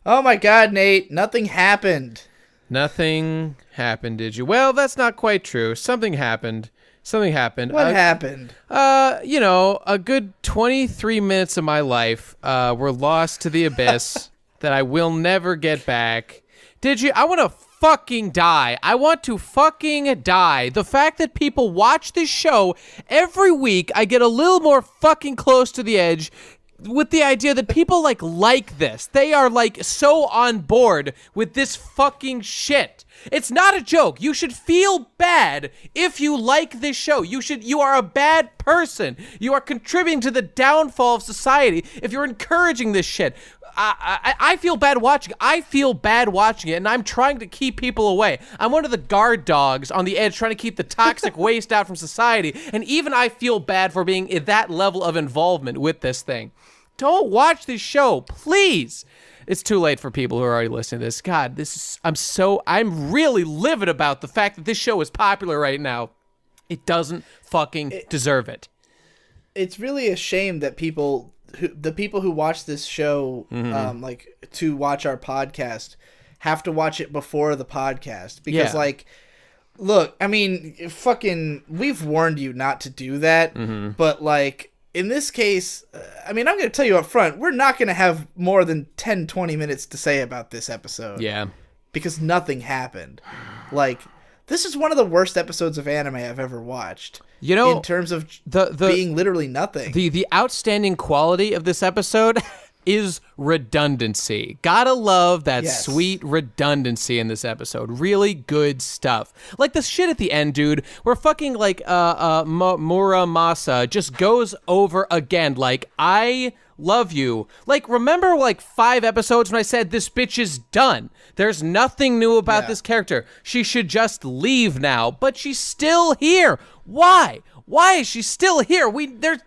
Oh my God, Nate, nothing happened. Nothing happened, did you? Well, that's not quite true. Something happened. What happened? A good 23 minutes of my life were lost to the abyss that I will never get back. Did you? I want to fucking die. I want to fucking die. The fact that people watch this show every week, I get a little more fucking close to the edge with the idea that people like this. They are so on board with this fucking shit. It's not a joke. You should feel bad if you like this show. You are a bad person. You are contributing to the downfall of society if you're encouraging this shit. I feel bad watching it. I feel bad watching it, and I'm trying to keep people away. I'm one of the guard dogs on the edge trying to keep the toxic waste out from society, and even I feel bad for being at that level of involvement with this thing. Don't watch this show, please. It's too late for people who are already listening to this. God, I'm really livid about the fact that this show is popular right now. It doesn't fucking deserve it. It's really a shame that the people who watch this show, to watch our podcast, have to watch it before the podcast. Because, look, I mean, we've warned you not to do that, but, in this case, I'm going to tell you up front, we're not going to have more than 10, 20 minutes to say about this episode. Yeah. Because nothing happened. This is one of the worst episodes of anime I've ever watched. In terms of being literally nothing. The outstanding quality of this episode is redundancy. Gotta love that sweet redundancy in this episode. Really good stuff. Like the shit at the end, dude, where fucking Muramasa just goes over again. I love you. Remember 5 episodes when I said this bitch is done? There's nothing new about this character. She should just leave now, but she's still here. Why? Why is she still here?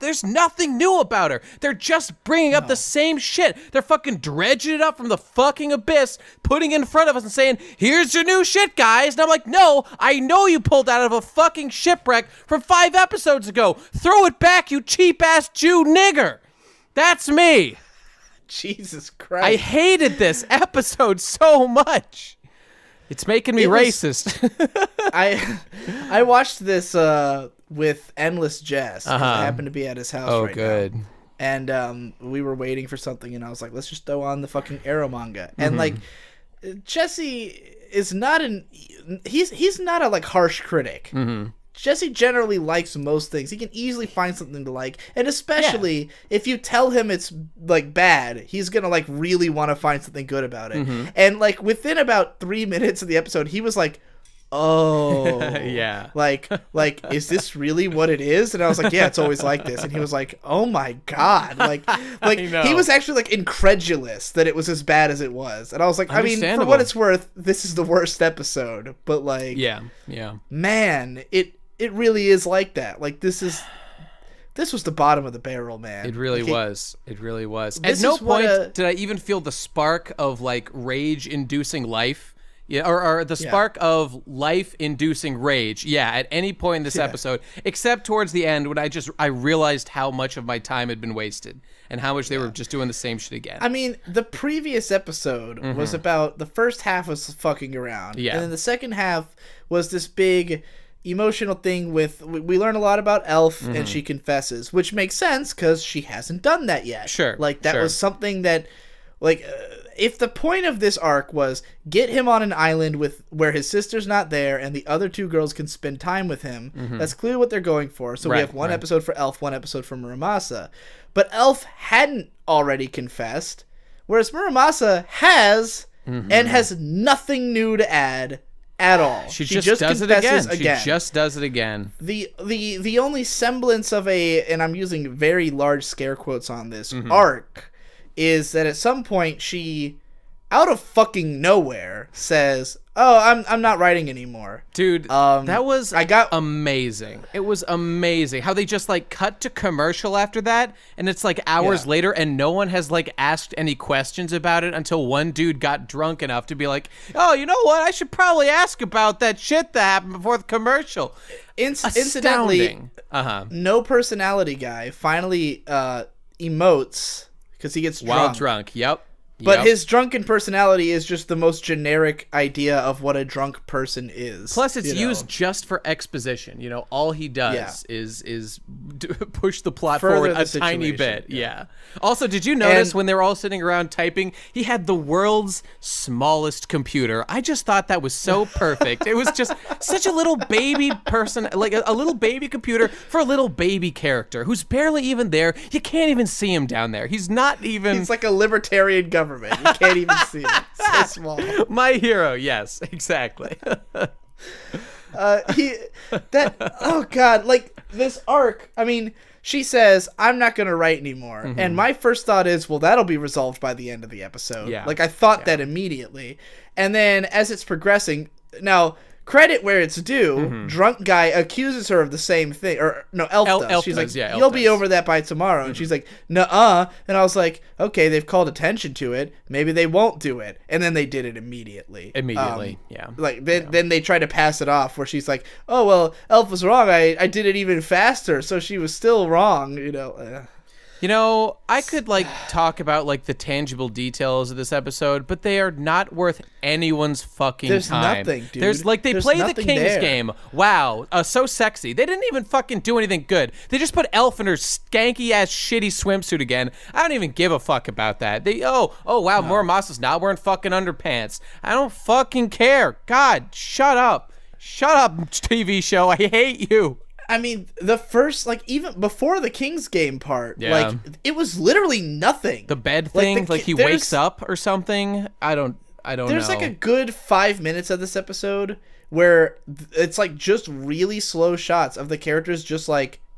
There's nothing new about her. They're just bringing up the same shit. They're fucking dredging it up from the fucking abyss, putting it in front of us and saying, here's your new shit, guys. And I'm like, no, I know you pulled out of a fucking shipwreck from 5 episodes ago. Throw it back, you cheap-ass Jew nigger. That's me. Jesus Christ. I hated this episode so much. It's making me racist. I watched this with Endless Jest. I happened to be at his house right good. now. And we were waiting for something, and I was like, let's just throw on the fucking Eromanga. And Jesse is not he's not a harsh critic. Jesse generally likes most things. He can easily find something to like, and especially if you tell him it's bad, he's gonna really want to find something good about it. And within about 3 minutes of the episode, he was like, oh yeah, is this really what it is? And I was like, yeah, it's always like this. And he was like, oh my God, he was actually incredulous that it was as bad as it was. And I was like, I mean, for what it's worth, this is the worst episode, but yeah man, it really is like that. This was the bottom of the barrel, man. It really was. It really was. At no point did I even feel the spark of rage-inducing life. Yeah, or the spark of life-inducing rage. Yeah, at any point in this episode, except towards the end when I realized how much of my time had been wasted and how much they were just doing the same shit again. I mean, the previous episode was about, the first half was fucking around. Yeah. And then the second half was this big emotional thing with, we learn a lot about Elf and she confesses, which makes sense because she hasn't done that yet. Sure. That was something that, if the point of this arc was get him on an island where his sister's not there and the other 2 girls can spend time with him, that's clearly what they're going for. So we have one episode for Elf, one episode for Muramasa. But Elf hadn't already confessed, whereas Muramasa has and has nothing new to add at all. She just does it again. She just does it again. The only semblance of and I'm using very large scare quotes on this, arc is that at some point she, out of fucking nowhere, says, oh, I'm not writing anymore. Dude, that was amazing. It was amazing how they just cut to commercial after that, and it's hours later, and no one has asked any questions about it until one dude got drunk enough to be like, oh, you know what? I should probably ask about that shit that happened before the commercial. Incidentally, No Personality Guy finally emotes because he gets drunk. While drunk, yep. But his drunken personality is just the most generic idea of what a drunk person is. Plus, it's used just for exposition. All he does is push the plot forward a tiny bit. Yeah. Also, did you notice when they were all sitting around typing, he had the world's smallest computer? I just thought that was so perfect. It was just such a little baby person, like a little baby computer for a little baby character who's barely even there. You can't even see him down there. He's not even... He's like a libertarian government. You can't even see it. So small. My hero, yes, exactly. Oh God, like this arc, I mean, she says, I'm not going to write anymore. Mm-hmm. And my first thought is, well, that'll be resolved by the end of the episode. Yeah. Like I thought that immediately. And then as it's progressing, now credit where it's due, drunk guy accuses her of the same thing. Or no, Elf does. She's like, you'll be over that by tomorrow. And she's like, nuh-uh. And I was like, okay, they've called attention to it. Maybe they won't do it. And then they did it immediately. Yeah. Like then they try to pass it off where she's like, oh, well, Elf was wrong. I did it even faster. So she was still wrong, I could talk about the tangible details of this episode, but they are not worth anyone's fucking There's time. There's nothing, dude. They play the King's game. Wow, so sexy. They didn't even fucking do anything good. They just put Elf in her skanky ass shitty swimsuit again. I don't even give a fuck about that. Wow, Muramasa's not wearing fucking underpants. I don't fucking care. God, shut up. Shut up, TV show. I hate you. I mean, the first, even before the King's Game part, it was literally nothing. The bed thing, he wakes up or something. I don't know. There's a good 5 minutes of this episode where it's just really slow shots of the characters just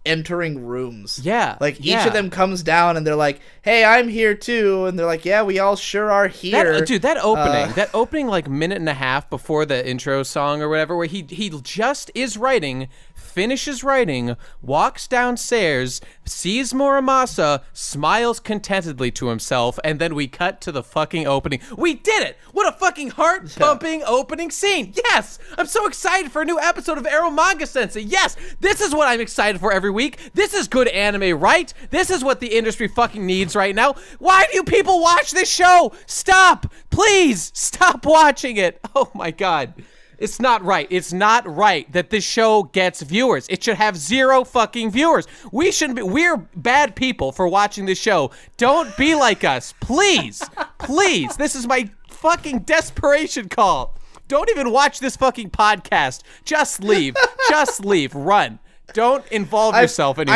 entering rooms. Yeah. Each of them comes down and they're like, hey, I'm here too. And they're like, yeah, we all sure are here. That opening minute and a half before the intro song or whatever, where he just is writing, finishes writing, walks downstairs, sees Muramasa, smiles contentedly to himself, and then we cut to the fucking opening. We did it! What a fucking heart-pumping opening scene! Yes! I'm so excited for a new episode of Eromanga-sensei! Yes! This is what I'm excited for every week! This is good anime, right? This is what the industry fucking needs right now! Why do you people watch this show? Stop! Please! Stop watching it! Oh my god. It's not right. It's not right that this show gets viewers. It should have 0 fucking viewers. We're bad people for watching this show. Don't be like us. Please. Please. This is my fucking desperation call. Don't even watch this fucking podcast. Just leave. Just leave. Run. Don't involve yourself anymore.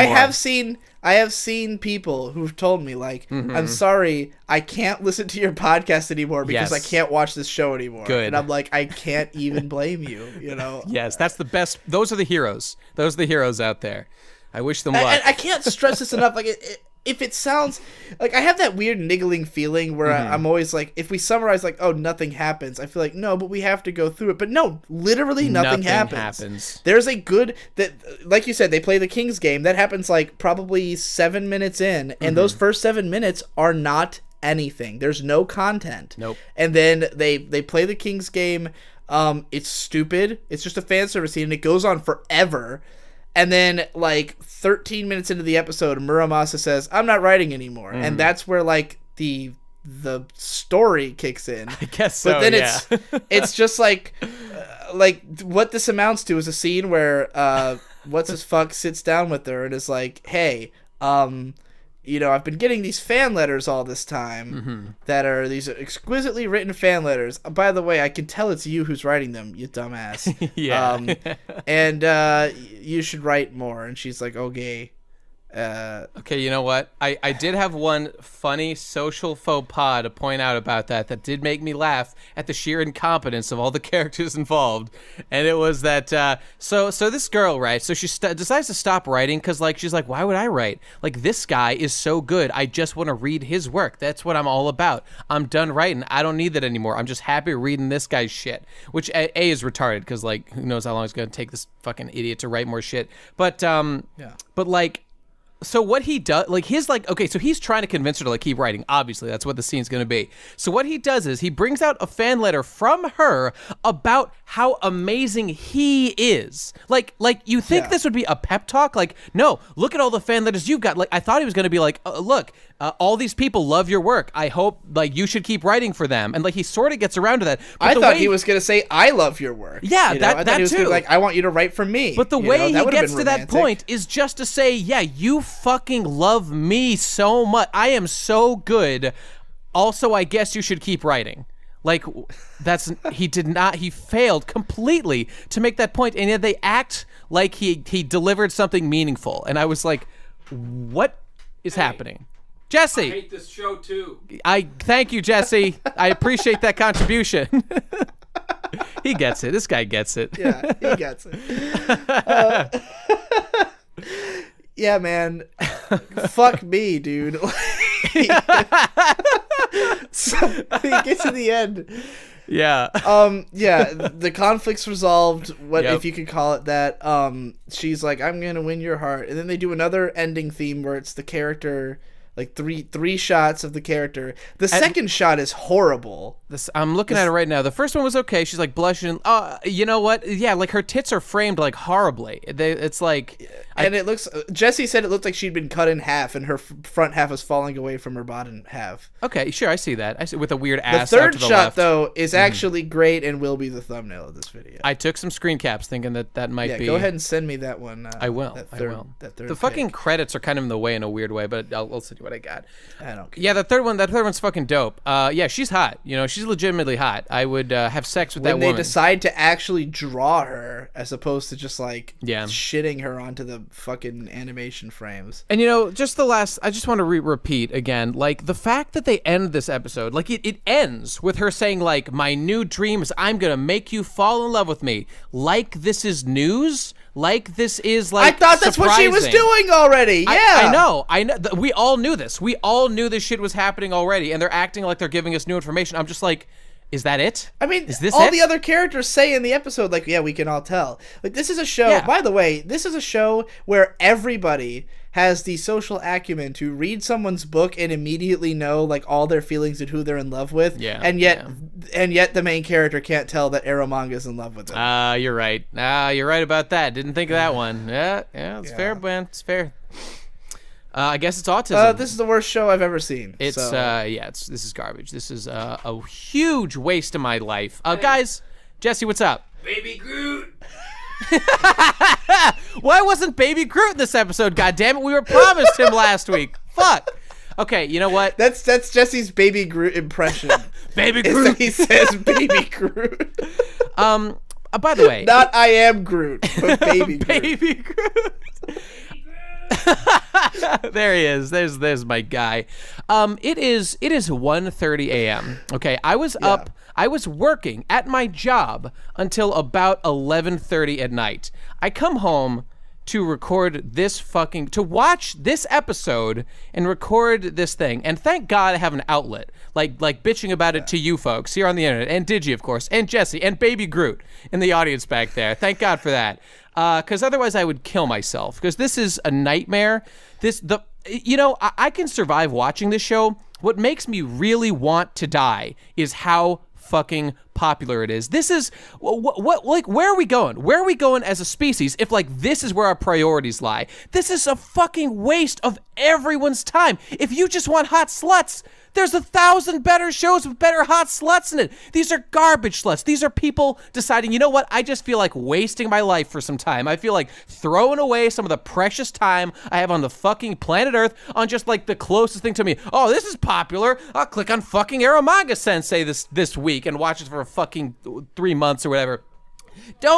I have seen people who've told me, I'm sorry, I can't listen to your podcast anymore because I can't watch this show anymore. Good. And I'm like, I can't even blame you, Yes, that's the best. Those are the heroes. Those are the heroes out there. I wish them luck. And I can't stress this enough. If it sounds I have that weird niggling feeling where I'm always if we summarize nothing happens, I feel no, but we have to go through it. But no, literally nothing happens. There's a good like you said, they play the King's Game. That happens probably 7 minutes in, and those first 7 minutes are not anything. There's no content. Nope. And then they play the King's Game. It's stupid. It's just a fan service scene, and it goes on forever. And then, 13 minutes into the episode, Muramasa says, I'm not writing anymore. And that's where, the story kicks in. I guess so, but then it's just, what this amounts to is a scene where, what's-his-fuck sits down with her and is like, hey, I've been getting these fan letters all this time that are these exquisitely written fan letters. By the way, I can tell it's you who's writing them, you dumbass. Yeah. And you should write more. And she's like, okay. Okay, you know what? I did have one funny social faux pas to point out about that did make me laugh at the sheer incompetence of all the characters involved. And it was that, so this girl, right? So she decides to stop writing because, she's like, why would I write? This guy is so good. I just want to read his work. That's what I'm all about. I'm done writing. I don't need that anymore. I'm just happy reading this guy's shit. Which, A, is retarded because, who knows how long it's going to take this fucking idiot to write more shit. But, so what he does, okay, so he's trying to convince her to keep writing. Obviously, that's what the scene's going to be. So what he does is he brings out a fan letter from her about how amazing he is. You think this would be a pep talk? No, look at all the fan letters you've got. I thought he was going to be look, all these people love your work. I hope like you should keep writing for them. And like he sort of gets around to that. But I thought he was going to say, I love your work. Yeah, you know? that he was too. Like, I want you to write for me. But the way he gets to that point is just to say, yeah, you fucking love me so much. I am so good. Also, I guess you should keep writing. Like, he failed completely to make that point, and yet they act like he delivered something meaningful. And I was like, what is happening? Jesse! I hate this show, too. Thank you, Jesse. I appreciate that contribution. He gets it. This guy gets it. Yeah, he gets it. Yeah, man. Fuck me, dude. So he gets to the end. Yeah. Yeah, the conflict's resolved, Yep. if you could call it that. She's like, I'm gonna win your heart. And then they do another ending theme where it's the character, like three shots of the character. The second shot is horrible. I'm looking at it right now. The first one was okay. She's like blushing. You know what? Yeah, like her tits are framed like horribly. It's like, and it looks. Jesse said it looked like she'd been cut in half, and her front half was falling away from her bottom half. Okay, sure, I see that. I see with a weird ass. The third out to the shot left. though is actually great and will be the thumbnail of this video. I took some screen caps, thinking that might be. Go ahead and send me that one. I will. That I third, will. That third the fucking pic. credits are kind of in the way in a weird way, but I'll send you what I got. I don't care. Yeah, that third one's fucking dope. Yeah, she's hot. You know, she's legitimately hot. I would have sex with that when they woman. decide to actually draw her as opposed to just like Yeah. shitting her onto the fucking animation frames. And you know, just the last, I just want to repeat again, like the fact that they end this episode, like it ends with her saying like, my new dream is I'm going to make you fall in love with me. Like this is news. Like this is like I thought that's what she was doing already. Yeah. I know. We all knew this. We all knew this shit was happening already, and they're acting like they're giving us new information. I'm just like, is that it? I mean, is this all it? the other characters say in the episode, like, yeah, we can all tell. Like, this is a show, Yeah. by the way, this is a show where everybody has the social acumen to read someone's book and immediately know, like, all their feelings and who they're in love with. Yeah, And yet the main character can't tell that Eromanga-is in love with him. You're right. You're right about that. Didn't think of that one. Yeah, it's fair, man. It's fair. I guess it's autism. This is the worst show I've ever seen. It's so. this is garbage. This is a huge waste of my life. Guys, Jesse, what's up? Baby Groot. Why wasn't Baby Groot in this episode? God damn it, we were promised him last week. Fuck. Okay, you know what? That's Jesse's Baby Groot impression. Baby Is Groot. that he says Baby Groot. By the way, Not I am Groot, but Baby Groot. Baby Groot. There he is. There's my guy. It is 1:30 a.m. Okay, I was up. I was working at my job until about 11:30 at night. I come home to watch this episode and record this thing. And thank God I have an outlet, like bitching about it to you folks here on the internet, and Digi, of course, and Jesse, and Baby Groot in the audience back there. Thank God for that. Because otherwise I would kill myself. Because this is a nightmare. I can survive watching this show. What makes me really want to die is how fucking popular it is. This is like, where are we going? Where are we going as a species if like this is where our priorities lie? This is a fucking waste of everyone's time. If you just want hot sluts, there's 1,000 better shows with better hot sluts in it. These are garbage sluts. These are people deciding, you know what? I just feel like wasting my life for some time. I feel like throwing away some of the precious time I have on the fucking planet Earth on just like the closest thing to me. Oh, this is popular. I'll click on fucking Eromanga-sensei this week and watch it for fucking 3 months or whatever.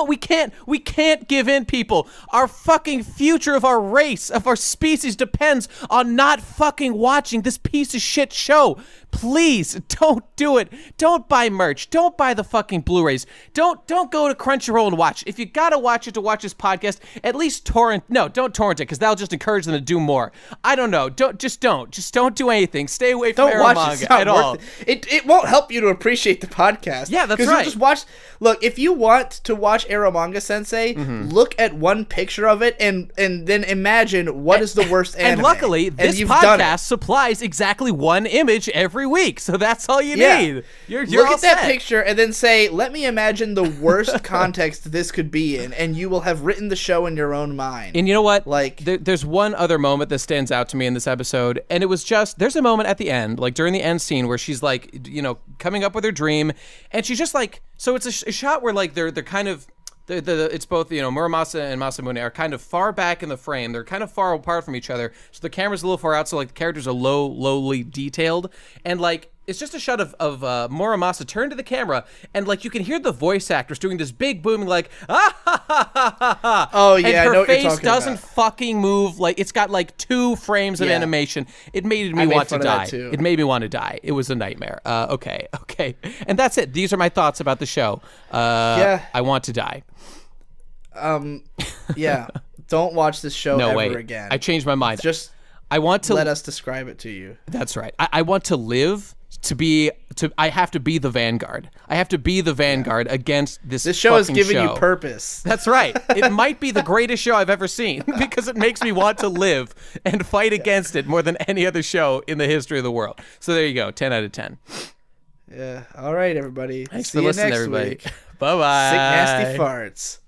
We can't give in, people. Our fucking future of our race, of our species depends on not fucking watching this piece of shit show. Please, don't do it. Don't buy merch. Don't buy the fucking Blu-rays. Don't go to Crunchyroll and watch. If you gotta watch it to watch this podcast, at least torrent. No, don't torrent it, because that'll just encourage them to do more. I don't know. Just don't do anything. Stay away from Eromanga at all. It won't help you to appreciate the podcast. Yeah, that's 'cause right. You'll just watch. Look, if you want to watch Eromanga-sensei, look at one picture of it and then imagine what is the worst anime. And luckily, this you've done it. podcast supplies exactly one image every every week, so that's all you Yeah. need. You're Look all at that set. picture and then say, let me imagine the worst context this could be in, and you will have written the show in your own mind. And you know what? Like, there's one other moment that stands out to me in this episode, and it was just, there's a moment at the end, like during the end scene, where she's like, coming up with her dream, and she's just like, so it's a shot where like they're kind of, it's both, Muramasa and Masamune are kind of far back in the frame. They're kind of far apart from each other. So the camera's a little far out. So like the characters are lowly detailed. And like, it's just a shot of Muramasa turn to the camera. And like, you can hear the voice actors doing this big booming like, ah, ha, ha, ha, ha, ha. Oh, yeah, and I know her what you're face talking doesn't about. fucking move. Like, it's got like 2 frames of Yeah. animation. It made me I made want to fun of that die. too. It made me want to die. It was a nightmare. Okay. And that's it. These are my thoughts about the show. Yeah. I want to die. Yeah. Don't watch this show No, ever wait. again. I changed my mind. Just I want to. let us describe it to you. That's right. I want to live I have to be the vanguard. I have to be the vanguard against this. This show is fucking giving show. you purpose. That's right. It might be the greatest show I've ever seen because it makes me want to live and fight against it more than any other show in the history of the world. So there you go. 10 out of 10. Yeah. All right, everybody. Thanks See for you listening, next everybody. week. Bye-bye. Sick nasty farts.